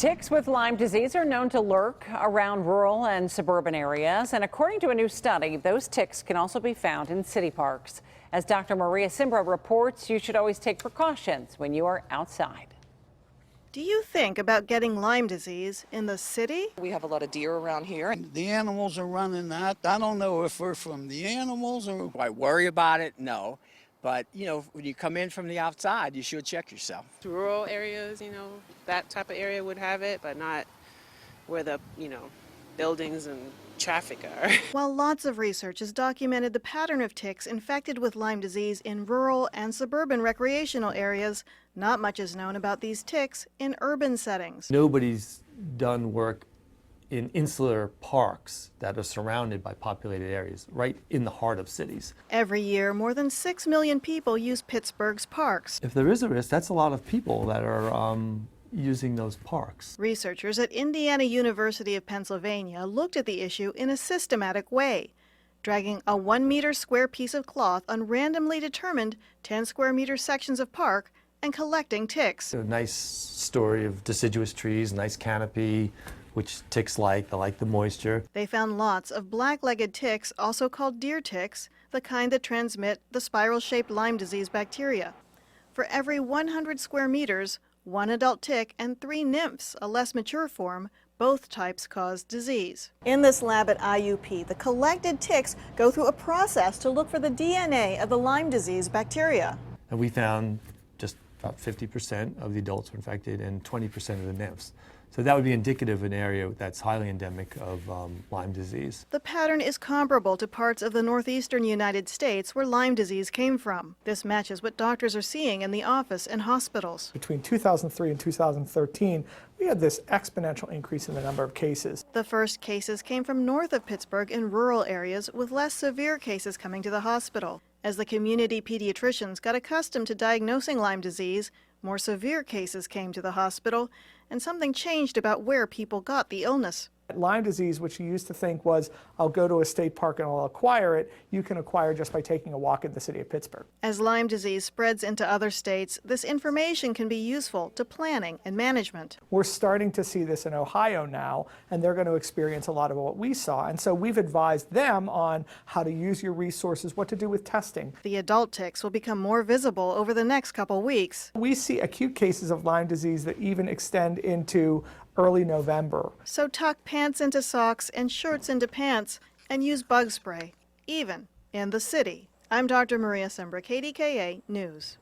Ticks with Lyme disease are known to lurk around rural and suburban areas, and according to a new study, those ticks can also be found in city parks. As Dr. Maria Simbra reports, you should always take precautions when you are outside. Do you think about getting Lyme disease in the city? We have a lot of deer around here. The animals are running out. I don't know if we're from the animals or... Do I worry about it? No. But, when you come in from the outside, you should check yourself. Rural areas, that type of area would have it, but not where the, buildings and traffic are. While lots of research has documented the pattern of ticks infected with Lyme disease in rural and suburban recreational areas, not much is known about these ticks in urban settings. Nobody's done work in insular parks that are surrounded by populated areas, right in the heart of cities. Every year, more than 6 million people use Pittsburgh's parks. If there is a risk, that's a lot of people that are using those parks. Researchers at Indiana University of Pennsylvania looked at the issue in a systematic way, dragging a 1 meter square piece of cloth on randomly determined 10 square meter sections of park and collecting ticks. A nice story of deciduous trees, nice canopy, which ticks like. They like the moisture. They found lots of black-legged ticks, also called deer ticks, the kind that transmit the spiral-shaped Lyme disease bacteria. For every 100 square meters, 1 adult tick and 3 nymphs, a less mature form. Both types cause disease. In this lab at IUP, the collected ticks go through a process to look for the DNA of the Lyme disease bacteria. And we found just about 50% of the adults were infected and 20% of the nymphs. So that would be indicative of an area that's highly endemic of Lyme disease. The pattern is comparable to parts of the northeastern United States where Lyme disease came from. This matches what doctors are seeing in the office and hospitals. Between 2003 and 2013, we had this exponential increase in the number of cases. The first cases came from north of Pittsburgh in rural areas, with less severe cases coming to the hospital. As the community pediatricians got accustomed to diagnosing Lyme disease, more severe cases came to the hospital, and something changed about where people got the illness. Lyme disease, which you used to think was, I'll go to a state park and I'll acquire it, you can acquire just by taking a walk in the city of Pittsburgh. As Lyme disease spreads into other states, this information can be useful to planning and management. We're starting to see this in Ohio now, and they're going to experience a lot of what we saw. And so we've advised them on how to use your resources, what to do with testing. The adult ticks will become more visible over the next couple weeks. We see acute cases of Lyme disease that even extend into early November. So tuck pants into socks and shirts into pants and use bug spray, even in the city. I'm Dr. Maria Simbra, KDKA News.